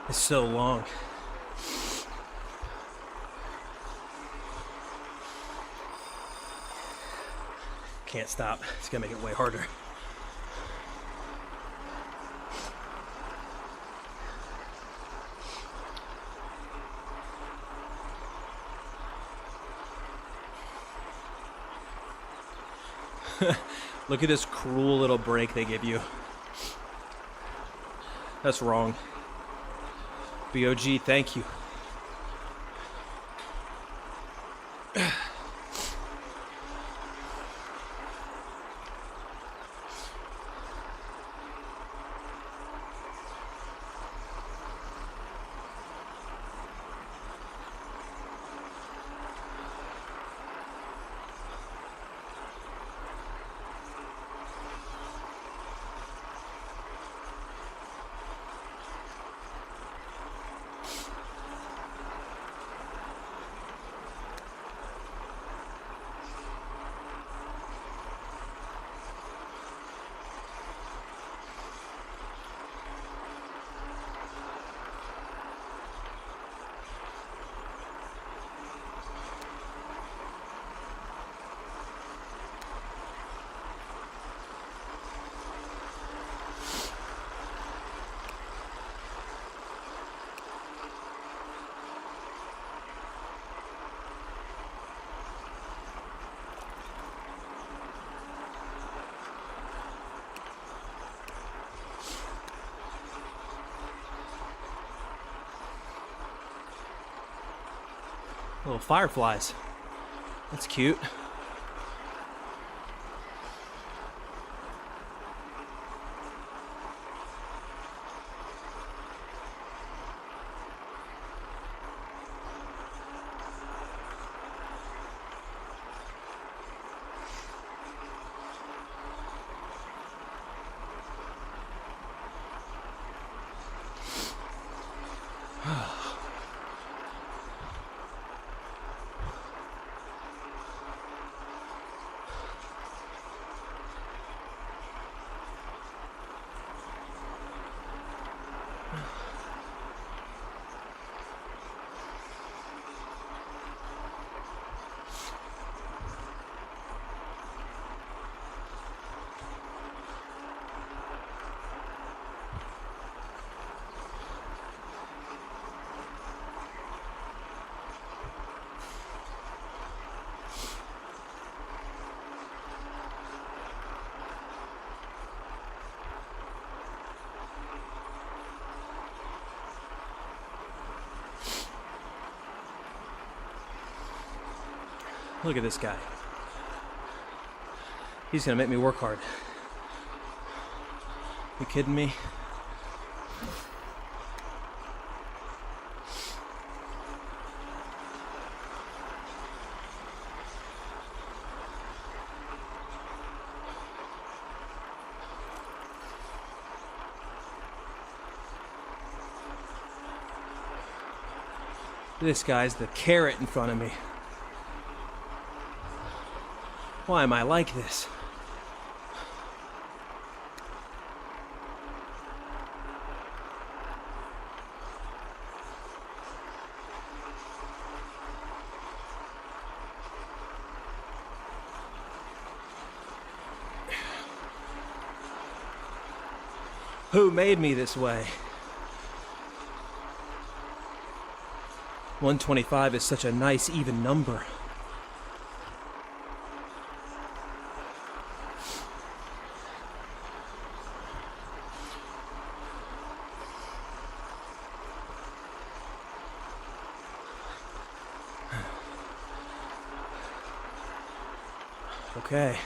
Speaker 1: is so long. Can't stop. It's gonna make it way harder. Look at this cruel little break they give you. That's wrong. BOG, thank you. Little fireflies. That's cute. Look at this guy. He's gonna make me work hard. You kidding me? This guy's the carrot in front of me. Why am I like this? Who made me this way? 125 is such a nice even number. Okay.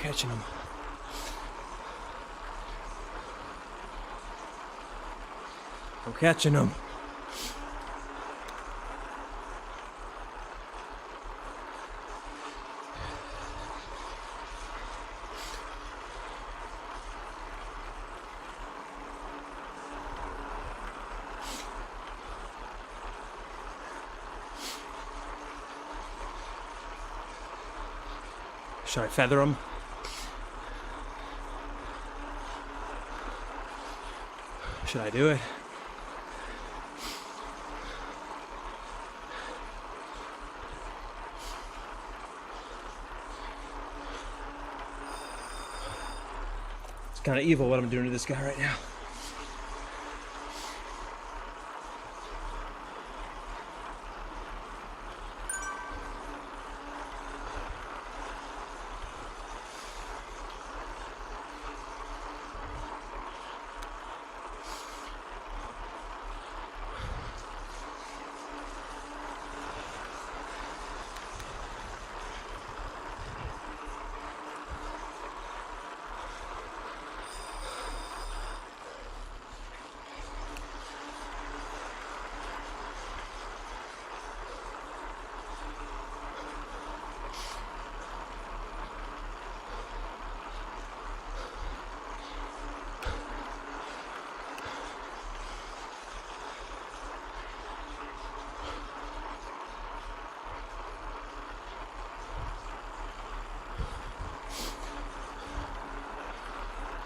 Speaker 1: Catching him. I'm catching him. Should I feather him? Should I do it? It's kind of evil what I'm doing to this guy right now.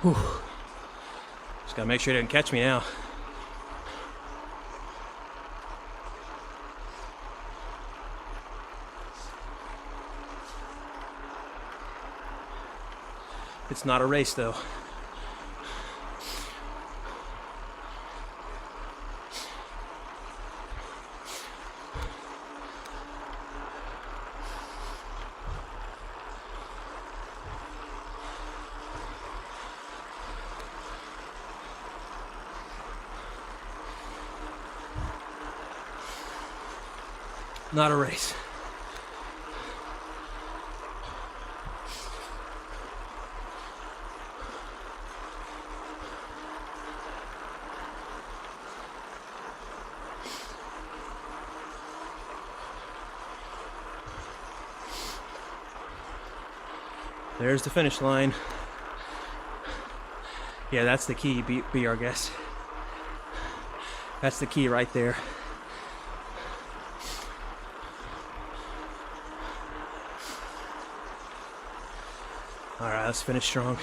Speaker 1: Whew. Just gotta make sure he didn't catch me now. It's not a race though. Not a race. There's the finish line. Yeah, that's the key. Be our guest. That's the key right there. All right, let's finish strong.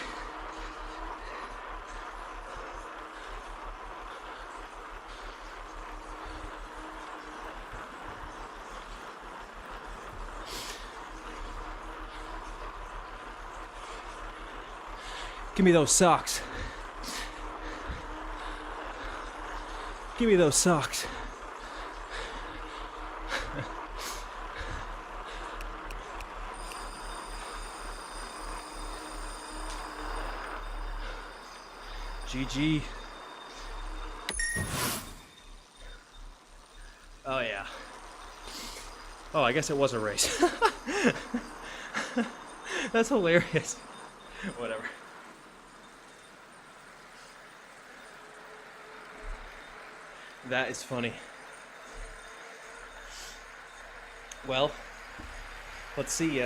Speaker 1: Give me those socks. Give me those socks. GG. Oh yeah. Oh, I guess it was a race. That's hilarious. Whatever. That is funny. Well, let's see.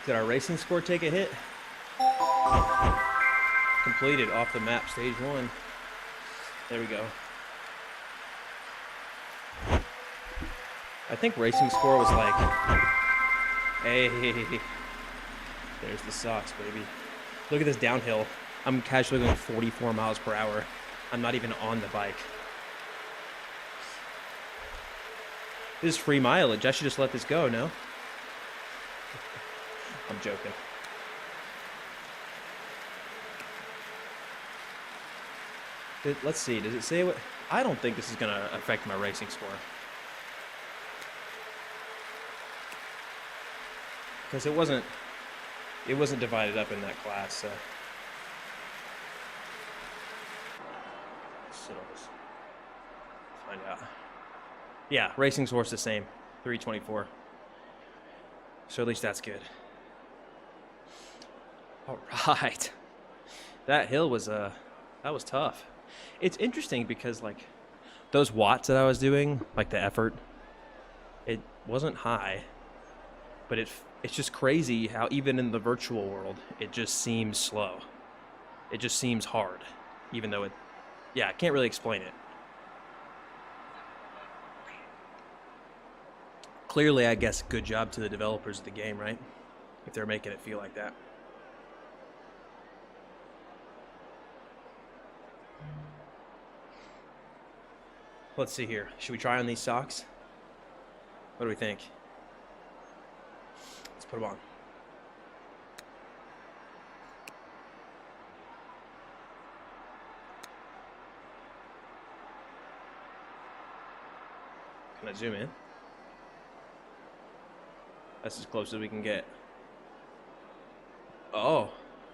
Speaker 1: Did our racing score take a hit? Completed off the map, stage 1. There we go. I think racing score was like, hey, there's the socks, baby. Look at this downhill. I'm casually going 44 miles per hour. I'm not even on the bike. This is free mileage. I should just let this go, no? I'm joking. Let's see. Does it say what? I don't think this is going to affect my racing score. Because it wasn't divided up in that class, so. Let's sit on this. Find out. Yeah, racing score's the same. 324. So at least that's good. All right. That hill was that was tough. It's interesting because like those watts that I was doing, like the effort, it wasn't high, but it's just crazy how even in the virtual world, it just seems slow. It just seems hard, even though I can't really explain it. Clearly, I guess, good job to the developers of the game, right? If they're making it feel like that. Let's see here. Should we try on these socks? What do we think? Let's put them on. Can I zoom in? That's as close as we can get. Oh,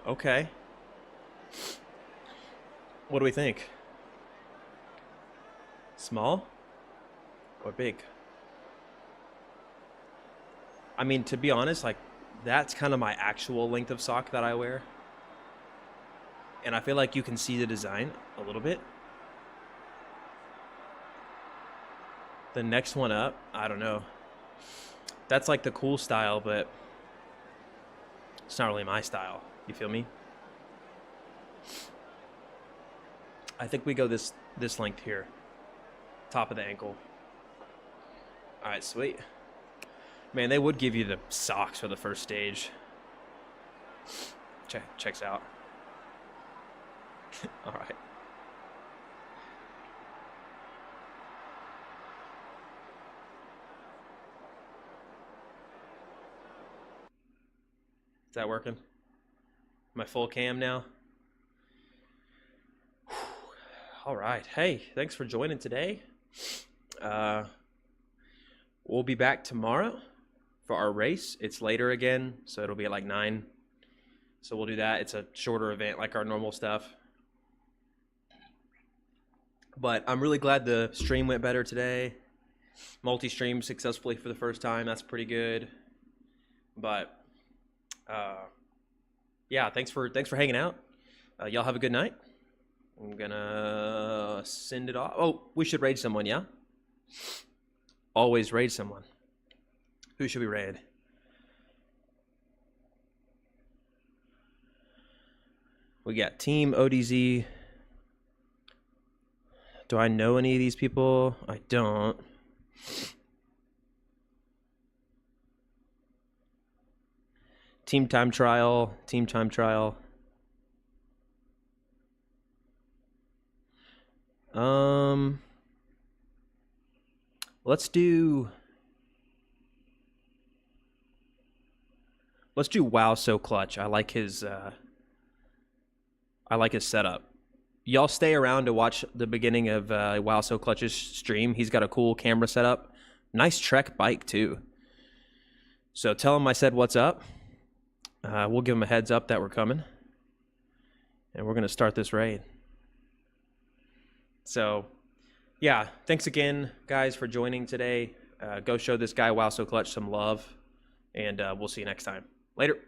Speaker 1: okay. What do we think? Small or big? I mean, to be honest, like, that's kind of my actual length of sock that I wear. And I feel like you can see the design a little bit. The next one up, I don't know. That's like the cool style, but it's not really my style. You feel me? I think we go this length here. Top of the ankle. All right, sweet. Man, they would give you the socks for the first stage. Checks out. All right. Is that working? My full cam now? All right. Hey, thanks for joining today. We'll be back tomorrow for our race. It's later again, so it'll be at like 9. So we'll do that. It's a shorter event like our normal stuff. But I'm really glad the stream went better today. Multi-stream successfully for the first time. That's pretty good. But yeah, thanks for hanging out. Y'all have a good night. I'm gonna send it off. Oh, we should raid someone, yeah? Always raid someone. Who should we raid? We got Team ODZ. Do I know any of these people? I don't. Team Time Trial. Team Time Trial. Let's do Wow So Clutch. I like his setup. Y'all stay around to watch the beginning of Wow So Clutch's stream. He's got a cool camera setup. Nice Trek bike too. So tell him I said what's up. We'll give him a heads up that we're coming. And we're gonna start this raid. So yeah, thanks again, guys, for joining today. Go show this guy Wow So Clutch some love, and we'll see you next time. Later.